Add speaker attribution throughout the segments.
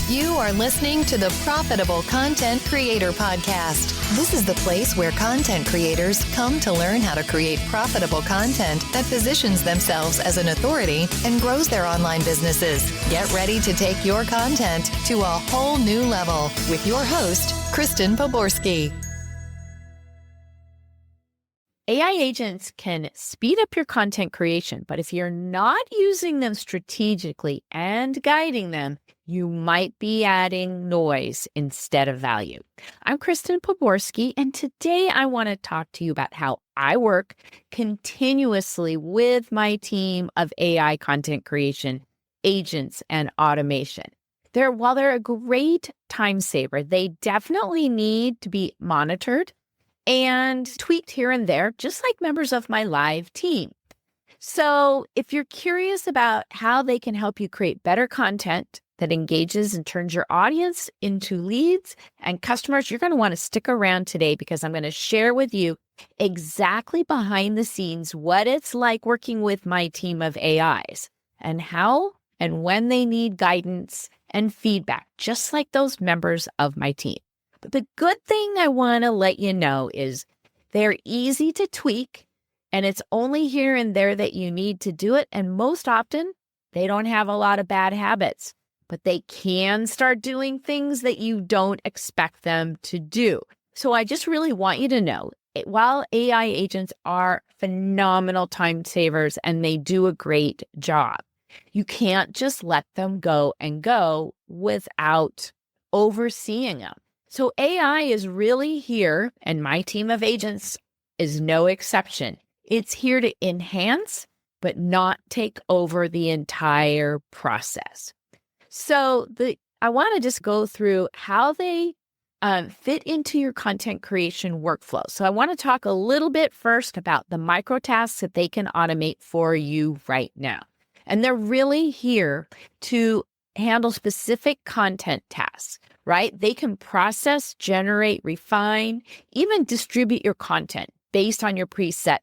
Speaker 1: You are listening to the Profitable Content Creator Podcast. This is the place where content creators come to learn how to create profitable content that positions themselves as an authority and grows their online businesses. Get ready to take your content to a whole new level with your host, Kristen Poborski.
Speaker 2: AI agents can speed up your content creation, but if you're not using them strategically and guiding them, you might be adding noise instead of value. I'm Kristen Poborski, and today I want to talk to you about how I work continuously with my team of AI content creation agents and automation. While they're a great time saver, they definitely need to be monitored and tweaked here and there, just like members of my live team. So if you're curious about how they can help you create better content that engages and turns your audience into leads and customers, you're going to want to stick around today because I'm going to share with you exactly behind the scenes what it's like working with my team of AIs and how and when they need guidance and feedback, just like those members of my team. But the good thing I want to let you know is they're easy to tweak, and it's only here and there that you need to do it. And most often, they don't have a lot of bad habits, but they can start doing things that you don't expect them to do. So I just really want you to know, while AI agents are phenomenal time savers and they do a great job, you can't just let them go without overseeing them. So AI is really here, and my team of agents is no exception. It's here to enhance, but not take over the entire process. So I want to just go through how they fit into your content creation workflow. So I want to talk a little bit first about the micro tasks that they can automate for you right now. And they're really here to handle specific content tasks, right? They can process, generate, refine, even distribute your content based on your preset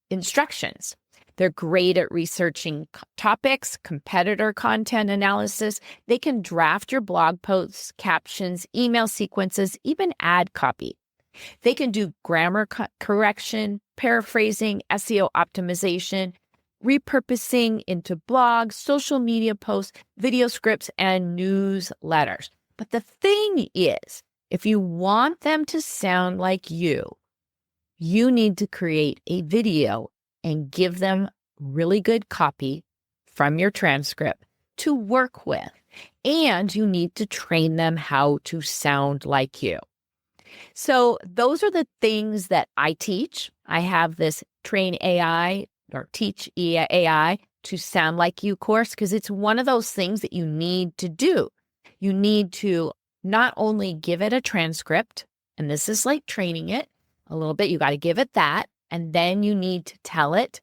Speaker 2: instructions. They're great at researching topics, competitor content analysis. They can draft your blog posts, captions, email sequences, even ad copy. They can do grammar correction, paraphrasing, SEO optimization, repurposing into blogs, social media posts, video scripts, and newsletters. But the thing is, if you want them to sound like you need to create a video and give them really good copy from your transcript to work with. And you need to train them how to sound like you. So those are the things that I teach. I have this Train AI or Teach AI to Sound Like You course because it's one of those things that you need to do. You need to not only give it a transcript, and this is like training it a little bit, you got to give it that, and then you need to tell it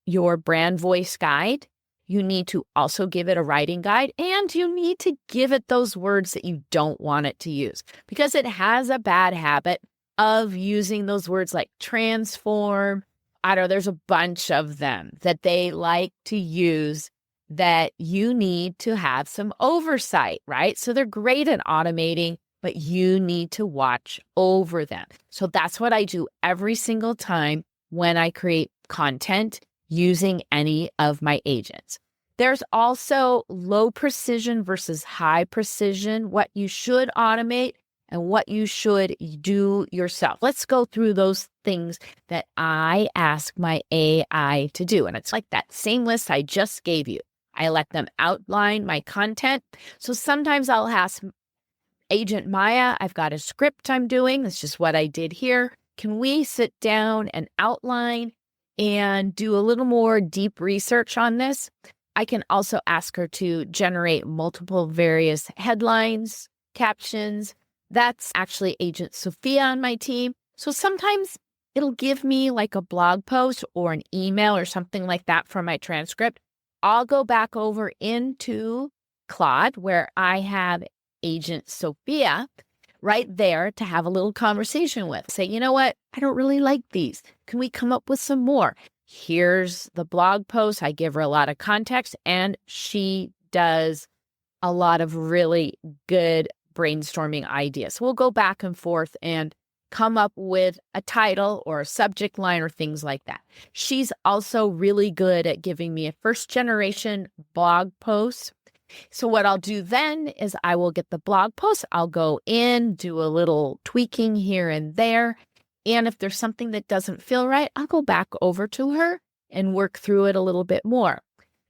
Speaker 2: your brand voice guide. You need to also give it a writing guide, and you need to give it those words that you don't want it to use because it has a bad habit of using those words like transform. I don't know, there's a bunch of them that they like to use that you need to have some oversight, right? So they're great at automating, but you need to watch over them. So that's what I do every single time when I create content using any of my agents. There's also low precision versus high precision, what you should automate and what you should do yourself. Let's go through those things that I ask my AI to do. And it's like that same list I just gave you. I let them outline my content. So sometimes I'll ask Agent Maya, I've got a script I'm doing. That's just what I did here. Can we sit down and outline and do a little more deep research on this? I can also ask her to generate multiple various headlines, captions. That's actually Agent Sophia on my team. So sometimes it'll give me like a blog post or an email or something like that for my transcript. I'll go back over into Claude where I have Agent Sophia right there to have a little conversation with. Say, you know what? I don't really like these. Can we come up with some more? Here's the blog post. I give her a lot of context and she does a lot of really good brainstorming ideas. We'll go back and forth and come up with a title or a subject line or things like that. She's also really good at giving me a first generation blog post. So what I'll do then is I will get the blog post. I'll go in, do a little tweaking here and there. And if there's something that doesn't feel right, I'll go back over to her and work through it a little bit more.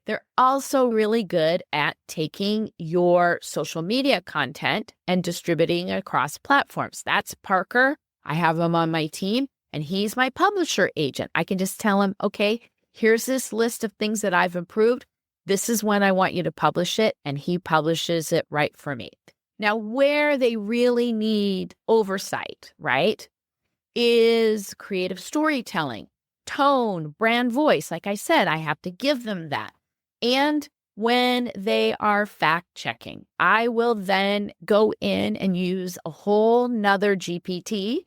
Speaker 2: They're also really good at taking your social media content and distributing it across platforms. That's Parker. I have him on my team, and he's my publisher agent. I can just tell him, okay, here's this list of things that I've improved. This is when I want you to publish it, and he publishes it right for me. Now, where they really need oversight, right, is creative storytelling, tone, brand voice. Like I said, I have to give them that. And when they are fact checking, I will then go in and use a whole nother GPT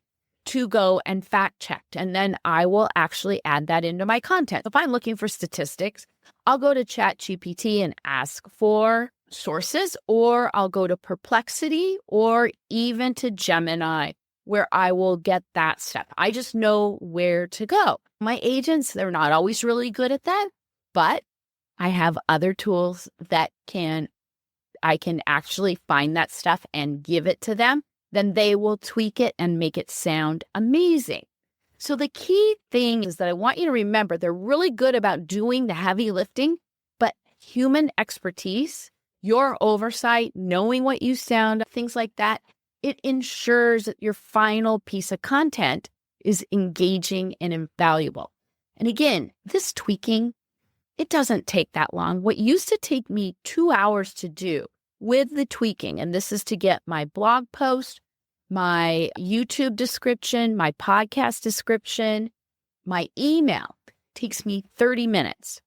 Speaker 2: to go and fact check. And then I will actually add that into my content. If I'm looking for statistics, I'll go to ChatGPT and ask for sources, or I'll go to Perplexity or even to Gemini, where I will get that stuff. I just know where to go. My agents, they're not always really good at that, but I have other tools that I can actually find that stuff and give it to them. Then they will tweak it and make it sound amazing. So the key thing is that I want you to remember, they're really good about doing the heavy lifting, but human expertise, your oversight, knowing what you sound, things like that, it ensures that your final piece of content is engaging and invaluable. And again, this tweaking, it doesn't take that long. What used to take me 2 hours to do with the tweaking, and this is to get my blog post, my YouTube description, my podcast description, my email, takes me 30 minutes.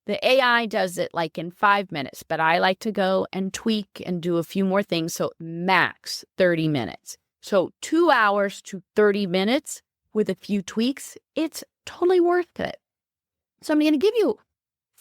Speaker 2: The AI does it like in 5 minutes, but I like to go and tweak and do a few more things. So max 30 minutes. So 2 hours to 30 minutes with a few tweaks, it's totally worth it. So I'm going to give you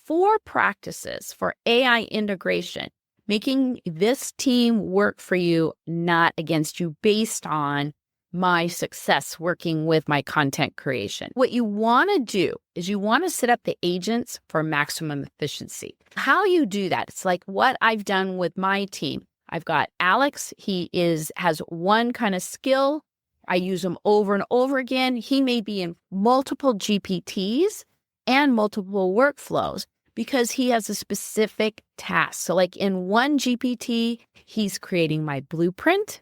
Speaker 2: 4 practices for AI integration, making this team work for you, not against you, based on my success working with my content creation. What you want to do is you want to set up the agents for maximum efficiency. How you do that, it's like what I've done with my team. I've got Alex. He has one kind of skill. I use him over and over again. He may be in multiple GPTs and multiple workflows because he has a specific task. So like in one GPT, he's creating my blueprint.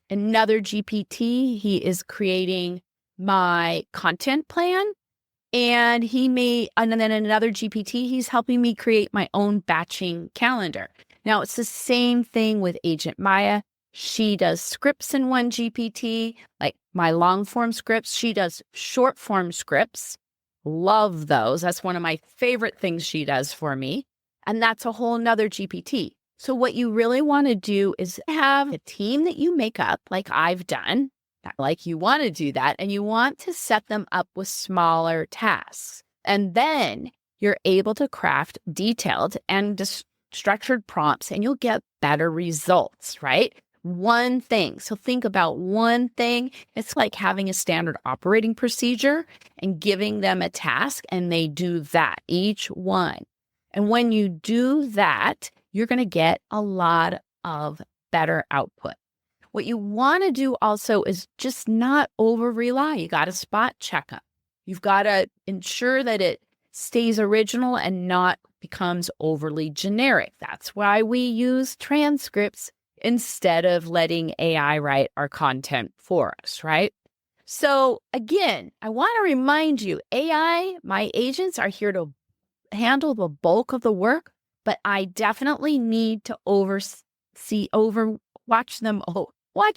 Speaker 2: Another GPT, he is creating my content plan. And then another GPT, he's helping me create my own batching calendar. Now, it's the same thing with Agent Maya. She does scripts in one GPT, like my long form scripts. She does short form scripts. Love those. That's one of my favorite things she does for me. And that's a whole nother GPT. So what you really want to do is have a team that you make up, like I've done, like you want to do that, and you want to set them up with smaller tasks. And then you're able to craft detailed and structured prompts, and you'll get better results, right? One thing. So think about one thing. It's like having a standard operating procedure and giving them a task, and they do that, each one. And when you do that, you're going to get a lot of better output. What you want to do also is just not over rely. You got to spot check them. You've got to ensure that it stays original and not becomes overly generic. That's why we use transcripts instead of letting AI write our content for us, right? So again, I want to remind you, AI, my agents are here to handle the bulk of the work, but I definitely need to watch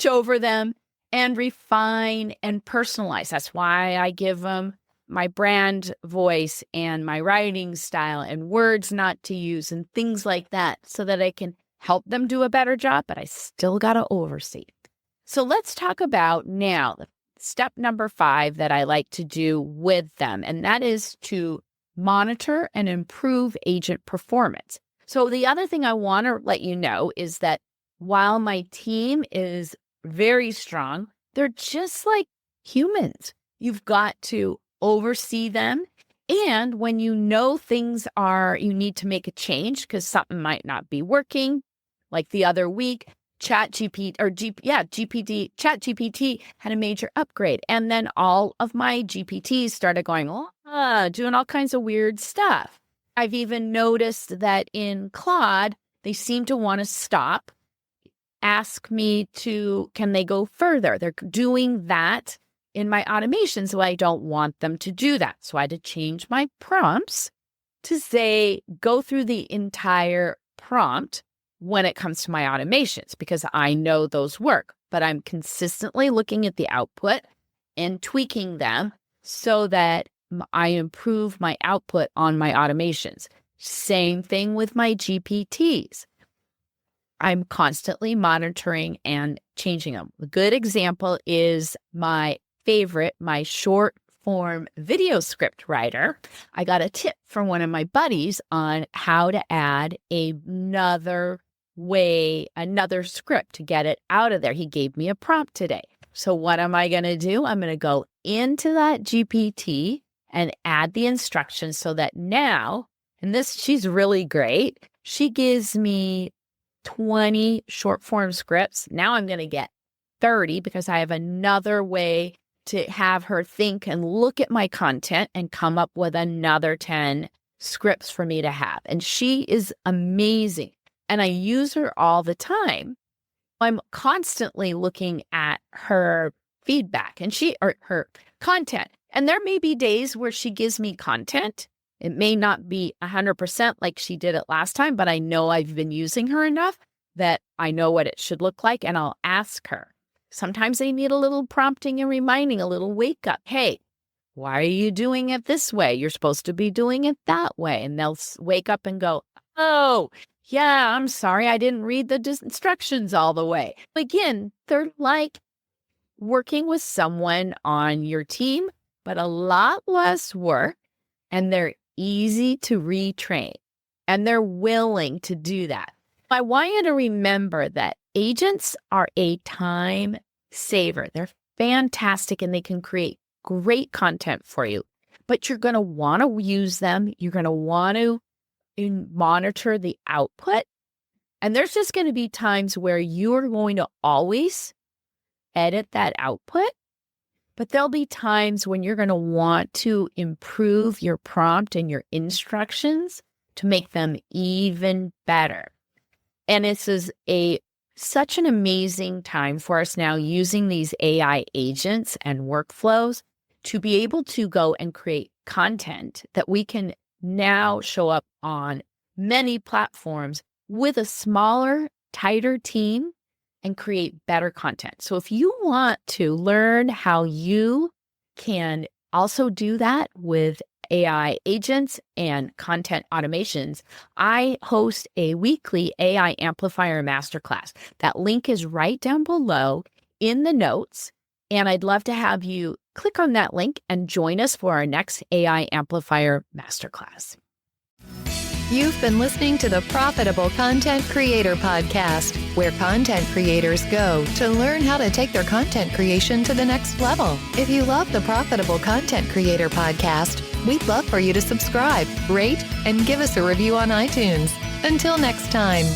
Speaker 2: over them and refine and personalize. That's why I give them my brand voice and my writing style and words not to use and things like that so that I can help them do a better job, but I still got to oversee it. So let's talk about now step number 5 that I like to do with them, and that is to monitor and improve agent performance. So the other thing I want to let you know is that while my team is very strong, they're just like humans. You've got to oversee them. And when you know you need to make a change because something might not be working, like the other week, ChatGPT had a major upgrade. And then all of my GPTs started going, doing all kinds of weird stuff. I've even noticed that in Claude, they seem to want to stop, ask me can they go further? They're doing that in my automation, so I don't want them to do that. So I had to change my prompts to say, go through the entire prompt when it comes to my automations, because I know those work, but I'm consistently looking at the output and tweaking them so that I improve my output on my automations. Same thing with my GPTs. I'm constantly monitoring and changing them. A good example is my favorite, my short form video script writer. I got a tip from one of my buddies on how to add another script to get it out of there. He gave me a prompt today. So what am I going to do? I'm going to go into that GPT and add the instructions so that now, she's really great. She gives me 20 short form scripts. Now I'm going to get 30 because I have another way to have her think and look at my content and come up with another 10 scripts for me to have. And she is amazing. And I use her all the time. I'm constantly looking at her feedback and her content. And there may be days where she gives me content. It may not be 100% like she did it last time, but I know I've been using her enough that I know what it should look like, and I'll ask her. Sometimes they need a little prompting and reminding, a little wake up. Hey, why are you doing it this way? You're supposed to be doing it that way. And they'll wake up and go, oh, yeah, I'm sorry. I didn't read the instructions all the way. Again, they're like working with someone on your team, but a lot less work, and they're easy to retrain, and they're willing to do that. I want you to remember that agents are a time saver. They're fantastic, and they can create great content for you, but you're going to want to use them. You're going to want to monitor the output, and there's just going to be times where you're going to always edit that output. But there'll be times when you're going to want to improve your prompt and your instructions to make them even better. And this is such an amazing time for us now using these AI agents and workflows to be able to go and create content that we can now show up on many platforms with a smaller, tighter team and create better content. So if you want to learn how you can also do that with AI agents and content automations, I host a weekly AI Amplifier Masterclass. That link is right down below in the notes, and I'd love to have you click on that link and join us for our next AI Amplifier Masterclass.
Speaker 1: You've been listening to the Profitable Content Creator Podcast, where content creators go to learn how to take their content creation to the next level. If you love the Profitable Content Creator Podcast, we'd love for you to subscribe, rate, and give us a review on iTunes. Until next time.